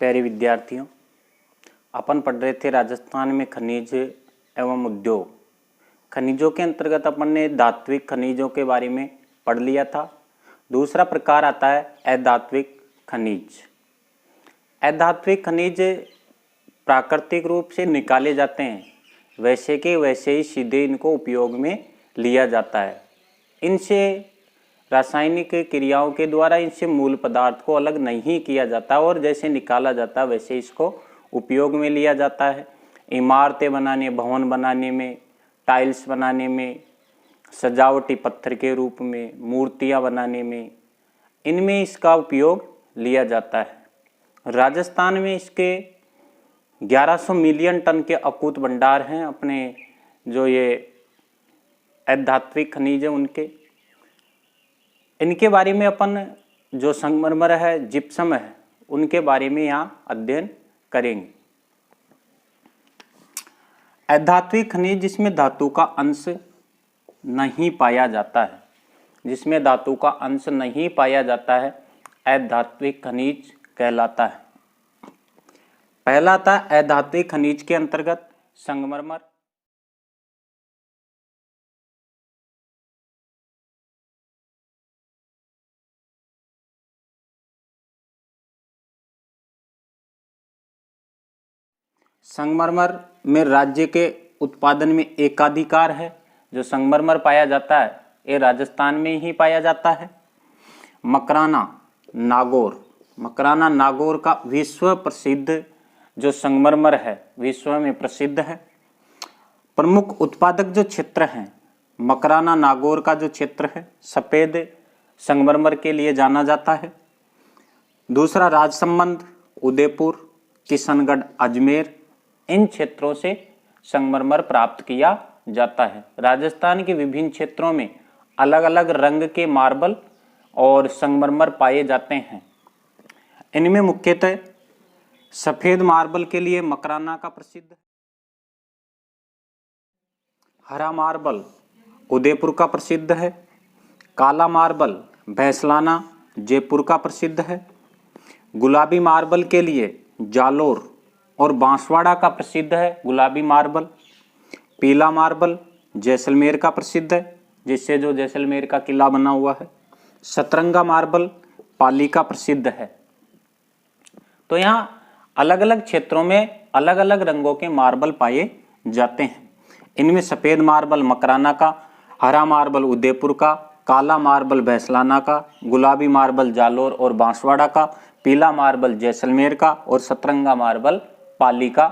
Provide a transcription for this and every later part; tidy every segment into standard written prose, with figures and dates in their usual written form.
प्यारे विद्यार्थियों, अपन पढ़ रहे थे राजस्थान में खनिज एवं उद्योग। खनिजों के अंतर्गत अपन ने धात्विक खनिजों के बारे में पढ़ लिया था। दूसरा प्रकार आता है अधात्विक खनिज। अधात्विक खनिज प्राकृतिक रूप से निकाले जाते हैं, वैसे के वैसे ही सीधे इनको उपयोग में लिया जाता है। इनसे रासायनिक क्रियाओं के द्वारा इनसे मूल पदार्थ को अलग नहीं किया जाता और जैसे निकाला जाता है वैसे इसको उपयोग में लिया जाता है। इमारतें बनाने, भवन बनाने में, टाइल्स बनाने में, सजावटी पत्थर के रूप में, मूर्तियां बनाने में, इनमें इसका उपयोग लिया जाता है। राजस्थान में इसके 1100 मिलियन टन के अकूत भंडार हैं। अपने जो ये अधात्विक खनिज है उनके, इनके बारे में अपन जो संगमरमर है, जिप्सम है, उनके बारे में यहाँ अध्ययन करेंगे। अधात्विक खनिज जिसमें धातु का अंश नहीं पाया जाता है, जिसमें धातु का अंश नहीं पाया जाता है, अधात्विक खनिज कहलाता है। पहला था अधात्विक खनिज के अंतर्गत संगमरमर। संगमरमर में राज्य के उत्पादन में एकाधिकार है। जो संगमरमर पाया जाता है ये राजस्थान में ही पाया जाता है। मकराना नागौर, मकराना नागौर का विश्व प्रसिद्ध जो संगमरमर है, विश्व में प्रसिद्ध है। प्रमुख उत्पादक जो क्षेत्र हैं, मकराना नागौर का जो क्षेत्र है सफेद संगमरमर के लिए जाना जाता है। दूसरा राजसमंद, उदयपुर, किशनगढ़, अजमेर, इन क्षेत्रों से संगमरमर प्राप्त किया जाता है। राजस्थान के विभिन्न क्षेत्रों में अलग अलग रंग के मार्बल और संगमरमर पाए जाते हैं। इनमें मुख्यतः सफेद मार्बल के लिए मकराना का प्रसिद्ध, हरा मार्बल उदयपुर का प्रसिद्ध है, काला मार्बल भैसलाना जयपुर का प्रसिद्ध है, गुलाबी मार्बल के लिए जालोर और बांसवाड़ा का प्रसिद्ध है गुलाबी मार्बल, पीला मार्बल जैसलमेर का प्रसिद्ध है, जिससे जो जैसलमेर का किला बना हुआ है, सतरंगा मार्बल पाली का प्रसिद्ध है। तो यहाँ अलग अलग क्षेत्रों में अलग अलग रंगों के मार्बल पाए जाते हैं। इनमें सफेद मार्बल मकराना का, हरा मार्बल उदयपुर का, काला मार्बल भैसलाना का, गुलाबी मार्बल जालोर और बांसवाड़ा का, पीला मार्बल जैसलमेर का और सतरंगा मार्बल पाली का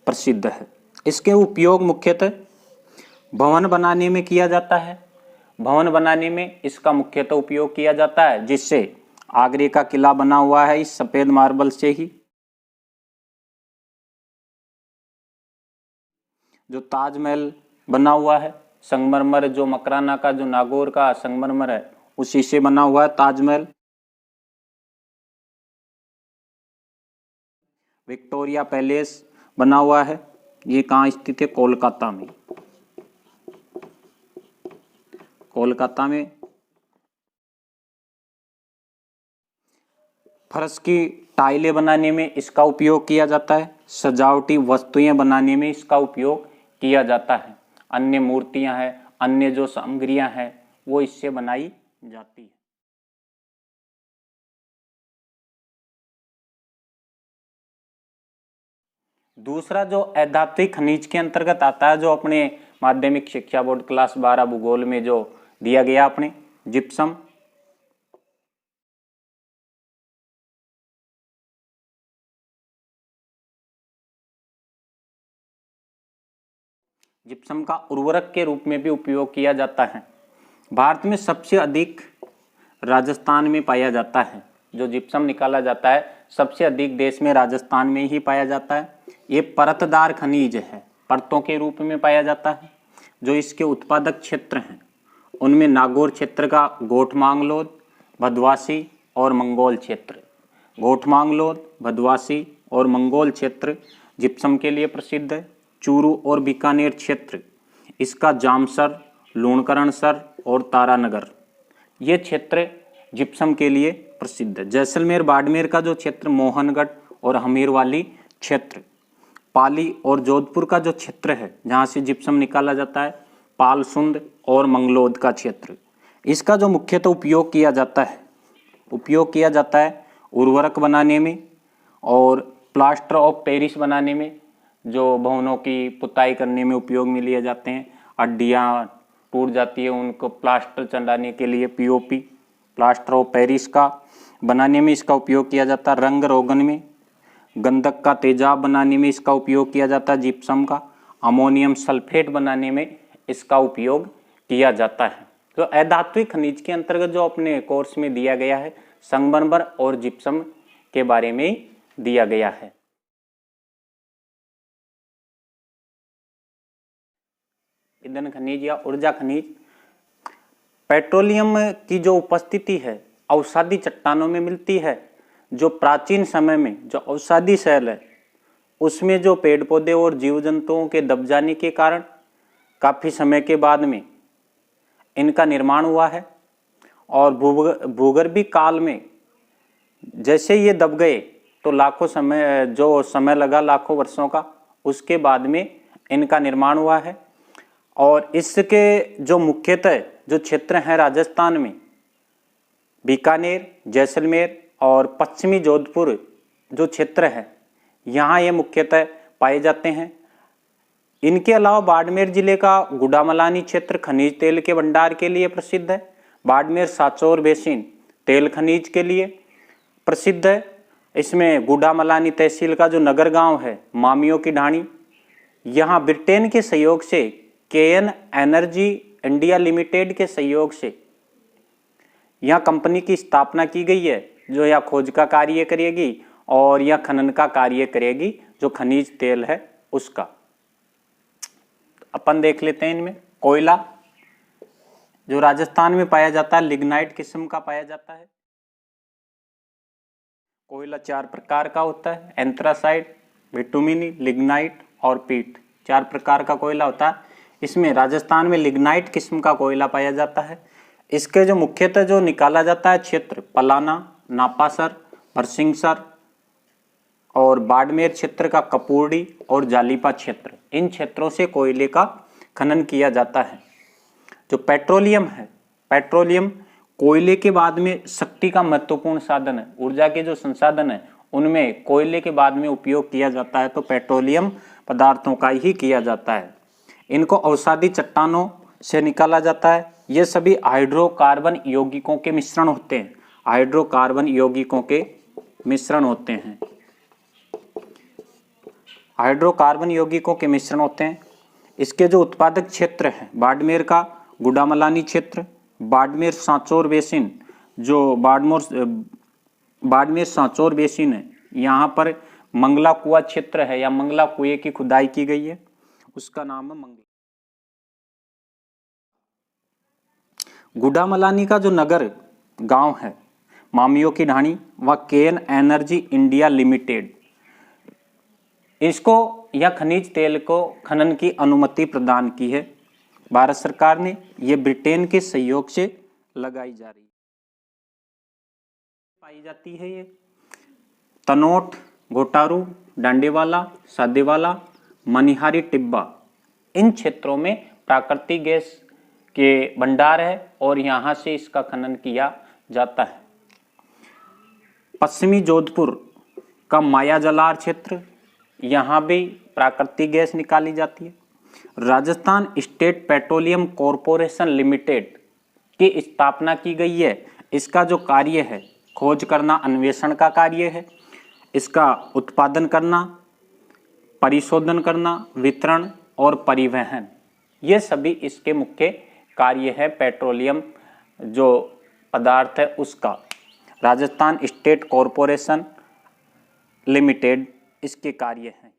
प्रसिद्ध है। इसके उपयोग मुख्यतः भवन बनाने में किया जाता है। भवन बनाने में इसका मुख्यतः उपयोग किया जाता है, जिससे आगरे का किला बना हुआ है इस सफेद मार्बल से ही। जो ताजमहल बना हुआ है संगमरमर, जो मकराना का जो नागौर का संगमरमर है उसी से बना हुआ है ताजमहल। विक्टोरिया पैलेस बना हुआ है, ये कहाँ स्थित है? कोलकाता में। कोलकाता में। फर्श की टाइलें बनाने में इसका उपयोग किया जाता है। सजावटी वस्तुएं बनाने में इसका उपयोग किया जाता है। अन्य मूर्तियां हैं, अन्य जो सामग्रियां हैं वो इससे बनाई जाती है। दूसरा जो अधात्विक खनिज के अंतर्गत आता है, जो अपने माध्यमिक शिक्षा बोर्ड क्लास 12 भूगोल में जो दिया गया अपने, जिप्सम। जिप्सम का उर्वरक के रूप में भी उपयोग किया जाता है। भारत में सबसे अधिक राजस्थान में पाया जाता है। जो जिप्सम निकाला जाता है सबसे अधिक देश में राजस्थान में ही पाया जाता है। ये परतदार खनिज है, परतों के रूप में पाया जाता है। जो इसके उत्पादक क्षेत्र हैं उनमें नागौर क्षेत्र का गोठमांगलोद, भदवासी और मंगोल क्षेत्र, गोठमांगलोद, भदवासी और मंगोल क्षेत्र जिप्सम के लिए प्रसिद्ध है। चूरू और बीकानेर क्षेत्र इसका जामसर, लूणकरणसर और तारानगर, ये क्षेत्र जिप्सम के लिए प्रसिद्ध है। जैसलमेर बाड़मेर का जो क्षेत्र मोहनगढ़ और हमीरवाली क्षेत्र। पाली और जोधपुर का जो क्षेत्र है जहाँ से जिप्सम निकाला जाता है, पालसुंद और मंगलोद का क्षेत्र। इसका जो मुख्यतः उपयोग किया जाता है उर्वरक बनाने में और प्लास्टर ऑफ पेरिस बनाने में, जो भवनों की पुताई करने में उपयोग में लिए जाते हैं। हड्डियाँ टूट जाती है उनको प्लास्टर चढ़ाने के लिए पीओपी, प्लास्टर ऑफ पेरिस का बनाने में इसका उपयोग किया जाता है। रंग रोगन में, गंधक का तेजाब बनाने में इसका उपयोग किया जाता है जिप्सम का। अमोनियम सल्फेट बनाने में इसका उपयोग किया जाता है। तो अधात्विक खनिज के अंतर्गत जो अपने कोर्स में दिया गया है संगमरमर और जिप्सम के बारे में दिया गया है। ईंधन खनिज या ऊर्जा खनिज। पेट्रोलियम की जो उपस्थिति है अवसादी चट्टानों में मिलती है। जो प्राचीन समय में जो अवसादी शैल है उसमें जो पेड़ पौधे और जीव जंतुओं के दब जाने के कारण काफ़ी समय के बाद में इनका निर्माण हुआ है। और भूगर्भीय काल में जैसे ये दब गए तो जो समय लगा लाखों वर्षों का, उसके बाद में इनका निर्माण हुआ है। और इसके जो मुख्यतः जो क्षेत्र हैं राजस्थान में बीकानेर, जैसलमेर और पश्चिमी जोधपुर जो क्षेत्र है यहाँ ये मुख्यतः पाए जाते हैं। इनके अलावा बाड़मेर जिले का गुडामलानी क्षेत्र खनिज तेल के भंडार के लिए प्रसिद्ध है। बाड़मेर सांचौर बेसिन तेल खनिज के लिए प्रसिद्ध है। इसमें गुडामलानी तहसील का जो नगर गांव है मामियों की ढाणी, यहाँ ब्रिटेन के सहयोग से केएन एनर्जी इंडिया लिमिटेड के सहयोग से यहाँ कंपनी की स्थापना की गई है, जो यहाँ खोज का कार्य करेगी और यह खनन का कार्य करेगी जो खनिज तेल है उसका। अपन देख लेते हैं इनमें। कोयला जो राजस्थान में पाया जाता है लिग्नाइट किस्म का पाया जाता है। कोयला 4 प्रकार का होता है, एंथ्रासाइट, बिटुमिनी, लिग्नाइट और पीट। 4 प्रकार का कोयला होता है। इसमें राजस्थान में लिग्नाइट किस्म का कोयला पाया जाता है। इसके जो मुख्यतः जो निकाला जाता है क्षेत्र पलाना, नापासर, भरसिंगसर और बाड़मेर क्षेत्र का कपूरडी और जालीपा क्षेत्र, इन क्षेत्रों से कोयले का खनन किया जाता है। जो पेट्रोलियम है, पेट्रोलियम कोयले के बाद में शक्ति का महत्वपूर्ण साधन है। ऊर्जा के जो संसाधन है उनमें कोयले के बाद में उपयोग किया जाता है तो पेट्रोलियम पदार्थों का ही किया जाता है। इनको अवसादी चट्टानों से निकाला जाता है। ये सभी हाइड्रोकार्बन यौगिकों के मिश्रण होते हैं। हाइड्रोकार्बन यौगिकों के मिश्रण होते हैं। हाइड्रोकार्बन यौगिकों के मिश्रण होते हैं। इसके जो उत्पादक क्षेत्र है बाड़मेर का गुडामलानी क्षेत्र, बाड़मेर सांचौर बेसिन, जो बाड़मेर सांचौर बेसिन है, यहाँ पर मंगला कुआं क्षेत्र है या मंगला कुएं की खुदाई की गई है, उसका नाम है मंगला। गुडामलानी का जो नगर गांव है मामियों की ढाणी व केएन एनर्जी इंडिया लिमिटेड, इसको या खनिज तेल को खनन की अनुमति प्रदान की है भारत सरकार ने। ये ब्रिटेन के सहयोग से लगाई जा रही है। पाई जाती है ये तनोट, घोटारू, डांडेवाला, सादेवाला, मनिहारी टिब्बा, इन क्षेत्रों में प्राकृतिक गैस के भंडार है और यहाँ से इसका खनन किया जाता है। पश्चिमी जोधपुर का माया जलार क्षेत्र, यहाँ भी प्राकृतिक गैस निकाली जाती है। Rajasthan state petroleum corporation limited की स्थापना की गई है। इसका जो कार्य है खोज करना, अन्वेषण का कार्य है। इसका उत्पादन करना, परिशोधन करना, वितरण और परिवहन, ये सभी इसके मुख्य कार्य है। पेट्रोलियम जो पदार्थ है उसका राजस्थान स्टेट कॉरपोरेशन लिमिटेड इसके कार्य हैं।